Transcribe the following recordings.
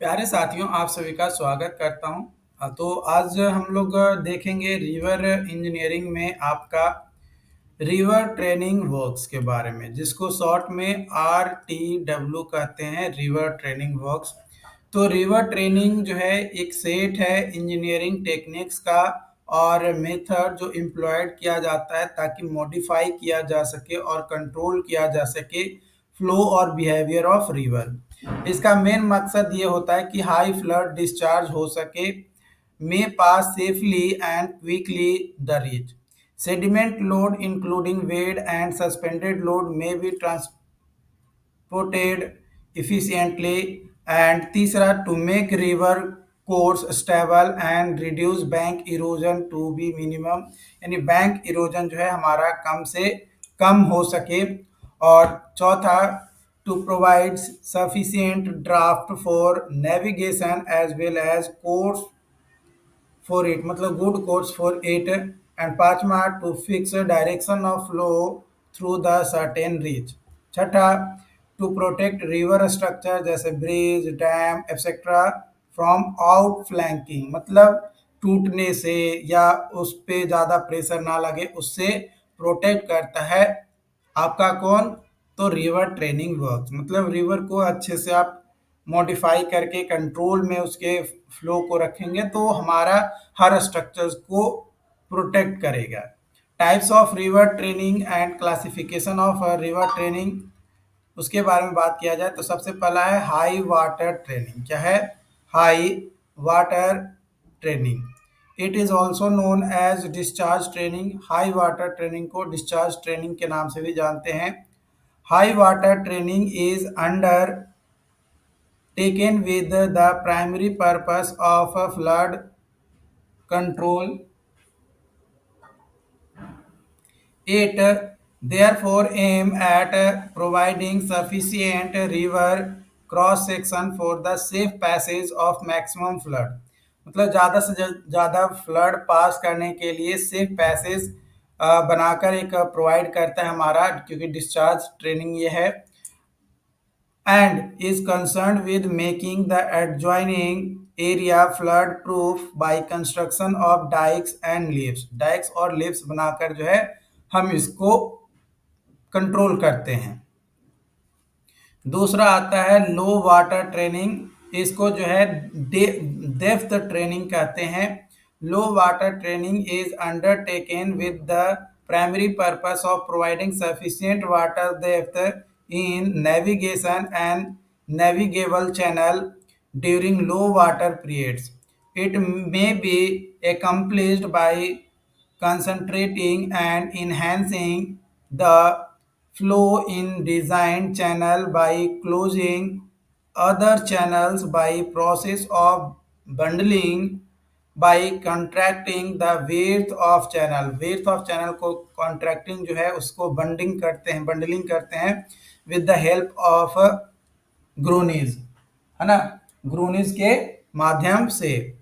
प्यारे साथियों, आप सभी का स्वागत करता हूं। तो आज हम लोग देखेंगे रिवर इंजीनियरिंग में आपका रिवर ट्रेनिंग वर्क्स के बारे में, जिसको शॉर्ट में RTW कहते हैं, रिवर ट्रेनिंग वर्क्स। तो रिवर ट्रेनिंग जो है एक सेट है इंजीनियरिंग टेक्निक्स का और मेथड जो इम्प्लॉयड किया जाता है ताकि मॉडिफाई किया जा सके और कंट्रोल किया जा सके फ्लो और बिहेवियर ऑफ रिवर। इसका मेन मकसद ये होता है कि हाई फ्लड डिस्चार्ज हो सके, may pass safely and quickly the reach. Sediment load including weight and suspended load may be transported efficiently. And तीसरा, to make river course stable and reduce bank erosion to be minimum, यानी bank erosion जो है हमारा कम से कम हो सके। और चौथा, to provide sufficient draft for navigation as well as course for it, मतलब good course for it. And पांचवा, to fix direction of flow through the certain reach. छठा, टू प्रोटेक्ट रिवर स्ट्रक्चर जैसे bridge, dam etcetera from out flanking, मतलब टूटने से या उस पे ज़्यादा प्रेशर ना लगे उससे प्रोटेक्ट करता है आपका कौन, तो रिवर ट्रेनिंग वर्क, मतलब रिवर को अच्छे से आप मॉडिफाई करके कंट्रोल में उसके फ्लो को रखेंगे तो हमारा हर स्ट्रक्चर्स को प्रोटेक्ट करेगा। Types of river training and classification of river training, उसके बारे में बात किया जाए तो सबसे पहला है हाई वाटर ट्रेनिंग। क्या है? High water training. It is also known as discharge training. High water training को डिस्चार्ज ट्रेनिंग के नाम से भी जानते हैं। High water training is under taken with the primary purpose of flood control. It therefore aim at providing sufficient river cross section for the safe passage of maximum flood, मतलब ज़्यादा से ज़्यादा फ्लड पास करने के लिए सेफ पैसेज बनाकर एक provide करता है हमारा, क्योंकि डिस्चार्ज ट्रेनिंग ये है। And is concerned with making the adjoining area flood proof by construction of dikes and leaves. Dikes और leaves बनाकर जो है हम इसको कंट्रोल करते हैं। दूसरा आता है लो वाटर ट्रेनिंग, इसको जो है डेप्थ ट्रेनिंग कहते हैं। Low water training is undertaken with the primary purpose of providing sufficient water depth in navigation and navigable channel during low water periods. It may be accomplished by concentrating and enhancing the flow in designed channel by closing other channels by process of bundling by contracting the width of channel। width of channel को contracting जो है उसको bundling करते हैं with the help of ग्रोनीज, है ना, ग्रोनीज के माध्यम से।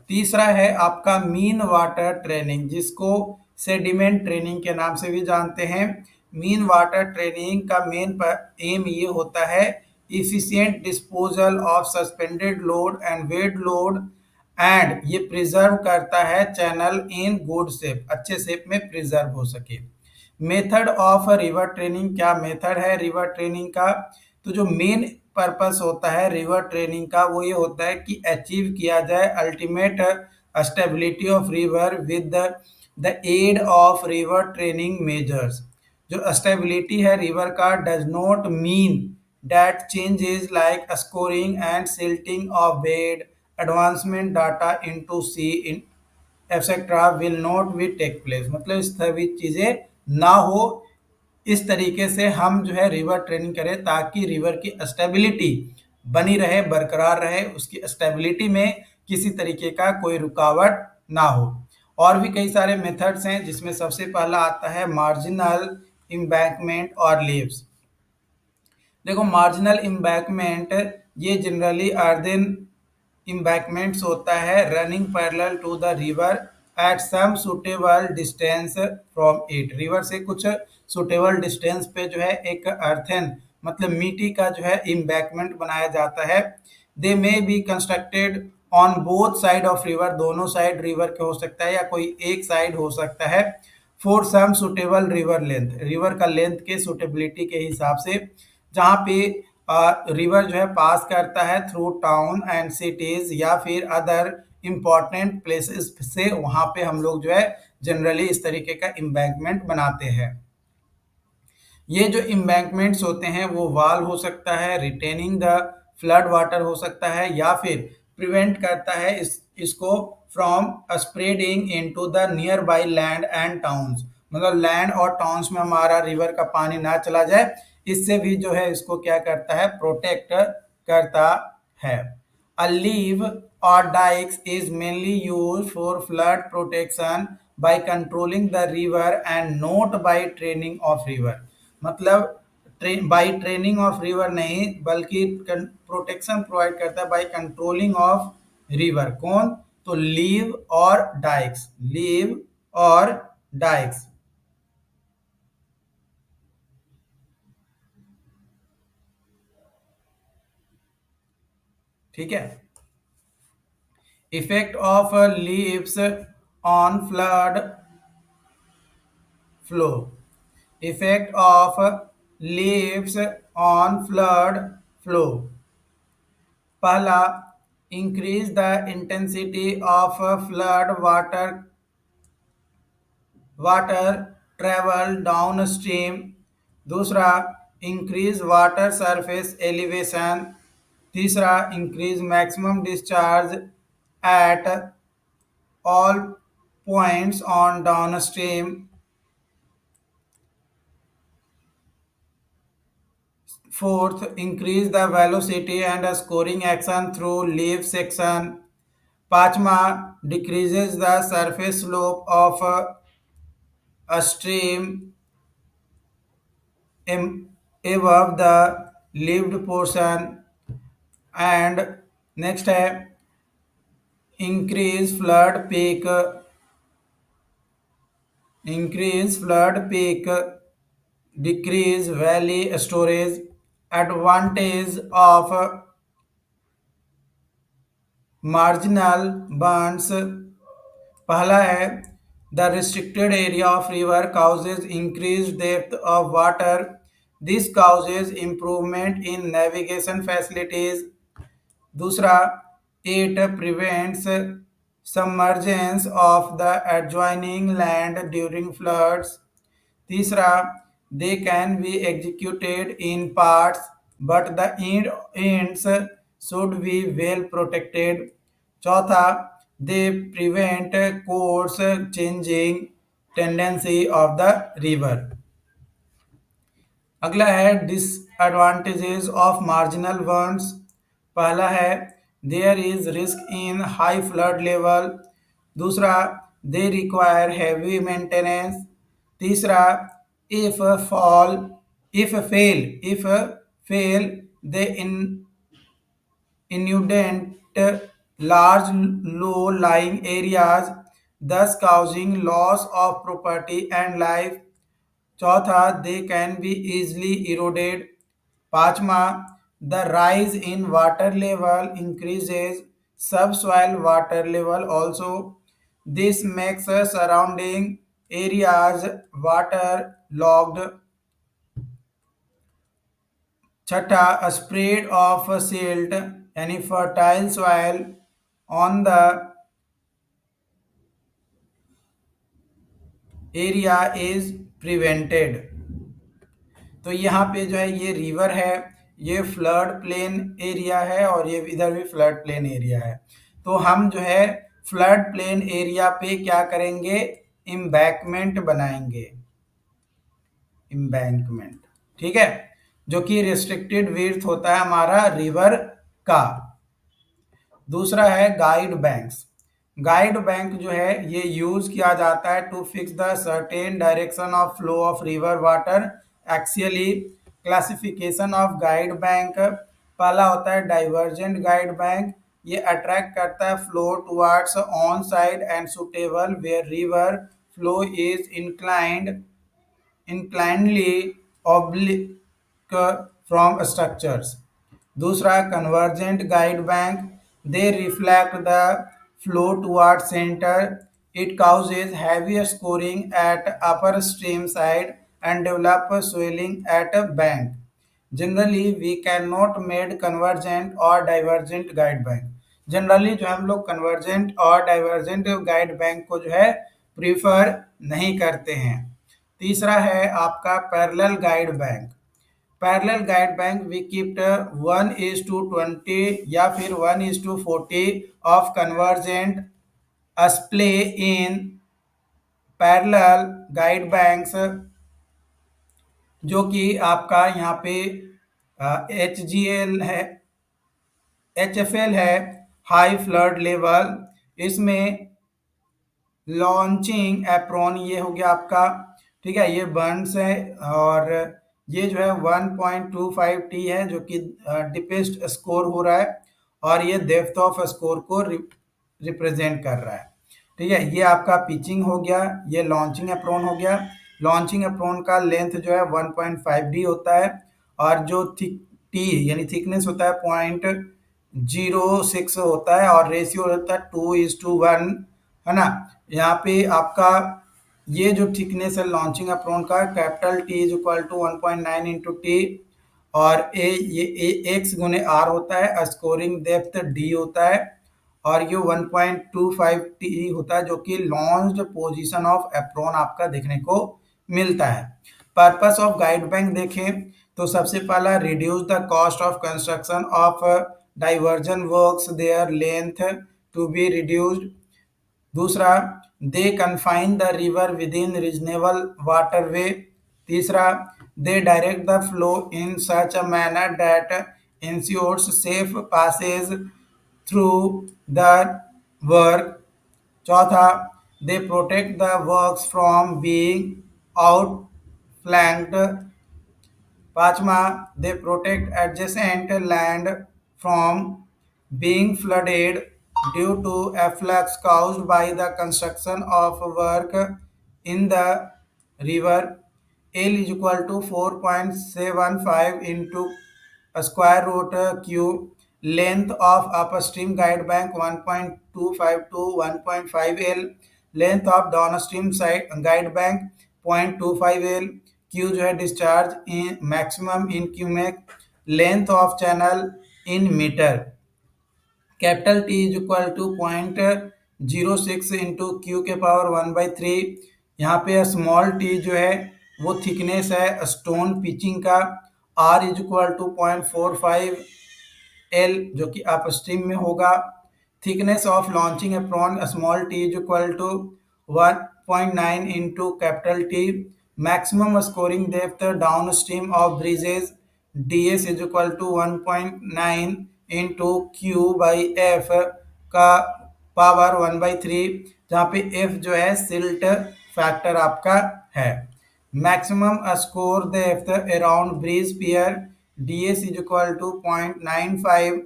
तीसरा है आपका मीन वाटर ट्रेनिंग, जिसको सेडिमेंट ट्रेनिंग के नाम से भी जानते हैं। मीन वाटर ट्रेनिंग का मेन एम ये होता है efficient disposal of suspended load and wet load, and ये प्रिजर्व करता है चैनल इन गुड शेप, अच्छे शेप में प्रिजर्व हो सके। मेथड ऑफ रिवर ट्रेनिंग, क्या मेथड है रिवर ट्रेनिंग का, तो जो मेन पर्पस होता है रिवर ट्रेनिंग का वो ये होता है कि अचीव किया जाए ultimate stability of river with the aid of river training measures. जो स्टेबिलिटी है रिवर का does not mean that changes like scouring and silting of bed, advancement data into sea in etcetera will not be take place, मतलब इस सभी चीजें ना हो। इस तरीके से हम जो है रिवर ट्रेनिंग करें ताकि रिवर की स्टेबिलिटी बनी रहे, बरकरार रहे, उसकी स्टेबिलिटी में किसी तरीके का कोई रुकावट ना हो। और भी कई सारे मेथड्स हैं जिसमें सबसे पहला आता है मार्जिनल इम्बैंकमेंट और लीव्स। देखो मार्जिनल इम्बैंकमेंट ये जनरली अर्देन इम्बैंकमेंट्स होता है running parallel to the river at some suitable distance from it. River से कुछ सुटेबल डिस्टेंस पे जो है एक अर्थन मतलब मिट्टी का जो है इम्बैंकमेंट बनाया जाता है, they may be constructed on both side of river, दोनों साइड रिवर के हो सकता है या कोई एक साइड हो सकता है, for some suitable river length, river का लेंथ के सुटेबिलिटी के हिसाब से, जहाँ पे रिवर जो है पास करता है थ्रू टाउन एंड सिटीज या फिर अदर इंपॉर्टेंट प्लेसेस से, वहां पे हम लोग जो है जनरली इस तरीके का एम्बैंकमेंट बनाते हैं। ये जो इम्बैंकमेंट्स होते हैं वो वॉल हो सकता है, रिटेनिंग द फ्लड वाटर हो सकता है, या फिर प्रिवेंट करता है इसको from spreading into the near by land and towns, मतलब लैंड और टाउन्स में हमारा रिवर का पानी ना चला जाए, इससे भी जो है इसको क्या करता है, प्रोटेक्ट करता है। A leaf or dikes is mainly used for flood protection by controlling the river and not by training of river, मतलब बाई ट्रेनिंग ऑफ रिवर नहीं बल्कि प्रोटेक्शन प्रोवाइड करता है बाई कंट्रोलिंग ऑफ रिवर, कौन, तो leave और dykes, leave और dykes. ठीक है। Effect of leaves on flood flow, effect of leaves on flood flow, पहला, increase the intensity of flood water travel downstream, दूसरा, increase water surface elevation, तीसरा, increase maximum discharge at all points on downstream, fourth, increase the velocity and scoring action through leaf section. पांचवा, decreases the surface slope of a stream above the leaved portion. And next है increase flood peak, decrease valley storage. Advantage of marginal bunds, पहला है, the restricted area of river causes increase depth of water, this causes improvement in navigation facilities, दूसरा, it prevents submergence of the adjoining land during floods, तीसरा, they can be executed in parts but the ends should be well protected, चौथा, they prevent course changing tendency of the river. अगला है disadvantages of marginal bunds, पहला है, there is risk in high flood level, दूसरा, they require heavy maintenance, तीसरा, if fall if fail they inundate large low-lying areas, thus causing loss of property and life, चौथा, दे can B easily eroded, पांचवा, the rise in water level increases subsoil water level also, this makes surrounding areas water logged, छठा, spread of silt यानी fertile soil on the area is prevented. तो यहाँ पे जो है ये रिवर है, ये फ्लड प्लेन एरिया है और ये इधर भी फ्लड प्लेन एरिया है, तो हम जो है फ्लड प्लेन एरिया पे क्या करेंगे, इम्बैंकमेंट बनाएंगे, इम्बैंकमेंट, ठीक है, जो कि रिस्ट्रिक्टेड विड्थ होता है हमारा रिवर का। दूसरा है गाइड बैंक्स, गाइड बैंक जो है ये यूज किया जाता है to fix the certain direction of flow of river water axially. Classification of guide bank, पहला होता है डाइवर्जेंट गाइड बैंक, ये अट्रैक्ट करता है flow towards on side and suitable where river flow is inclinedly oblique from structures, दूसरा convergent guide bank, they reflect the flow toward centre, it causes heavier scoring at upper stream side and develop swelling at a bank. Generally we cannot made convergent or divergent guide bank. Generally जो हम लोग convergent और divergent guide bank को जो है prefer नहीं करते हैं। तीसरा है आपका parallel guide bank. Parallel guide bank we kept 1:20 या फिर 1:40 of convergent splay in parallel guide banks, जो कि आपका यहाँ पे HGL है, HFL है, हाई फ्लड लेवल। इसमें लॉन्चिंग एप्रॉन ये हो गया आपका, ठीक है, ये बर्न्स है और ये जो है 1.25 टी है जो कि डिपेस्ट स्कोर हो रहा है और ये डेप्थ ऑफ स्कोर को रिप्रेजेंट कर रहा है। ठीक है, ये आपका पिचिंग हो गया, ये लॉन्चिंग एप्रॉन हो गया। लॉन्चिंग एप्रॉन का लेंथ जो है 1.5 डी होता है और जो टी यानी थिकनेस होता है 0.06 होता है और रेशियो होता है 2:1, है ना। यहाँ पे आपका ये जो थिकनेस है लॉन्चिंग एप्रॉन का, capital T is equal to 1.9 into T और ये एक्स गुने आर होता है, स्कोरिंग डेप्थ डी होता है और ये 1.25 टी होता है जो कि लॉन्च्ड पोजीशन ऑफ एप्रॉन आपका देखने को मिलता है। पर्पस ऑफ गाइड बैंक देखें तो सबसे पहला reduce the cost of construction of diversion works, their length to be reduced. दूसरा, they confine the river within reasonable waterway. तीसरा, they direct the flow in such a manner that ensures safe passage through the work. चौथा, they protect the works from being out flanked. पांचवा, they protect adjacent land from being flooded due to efflux caused by the construction of work in the river. L is equal to 4.75 into square root q. Length of upstream guide bank 1.25 to 1.5 L. Length of downstream side guide bank 0.25 L. Q जो है discharge in maximum in cumec, length of channel in metre. Capital T is equal to 0.06 into Q के power 1/3। यहाँ पे small T जो है वो thickness है stone pitching का। R is equal to 0.45 L जो कि अपस्ट्रीम में होगा। Thickness of launching apron small T is equal to 1.9 into capital T. Maximum scouring depth downstream of bridges, ds is equal to 1.9 into Q by F का power 1/3, जहाँ पे F जो है silt factor आपका है। Maximum scour depth around bridge pier, ds is equal to 0.95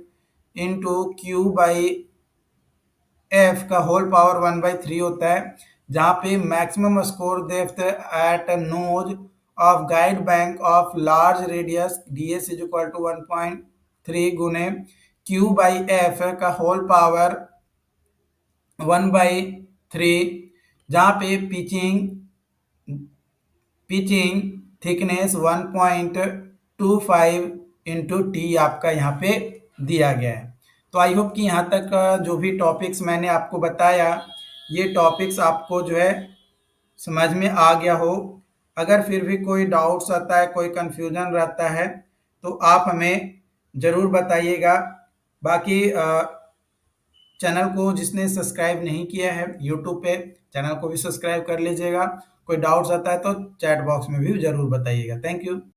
into Q by F का whole power 1/3 होता है, जहाँ पे maximum scour depth at nose of guide bank of large radius, ds is equal to 1.3 गुने Q by F का whole power 1/3, जहाँ पे pitching thickness 1.25 into T आपका यहाँ पे दिया गया है। तो आई होप कि यहाँ तक जो भी टॉपिक्स मैंने आपको बताया ये टॉपिक्स आपको जो है समझ में आ गया हो। अगर फिर भी कोई डाउट्स आता है, कोई कंफ्यूजन रहता है तो आप हमें ज़रूर बताइएगा। बाकी चैनल को जिसने सब्सक्राइब नहीं किया है यूट्यूब पे, चैनल को भी सब्सक्राइब कर लीजिएगा। कोई डाउट्स आता है तो चैट बॉक्स में भी ज़रूर बताइएगा। Thank you.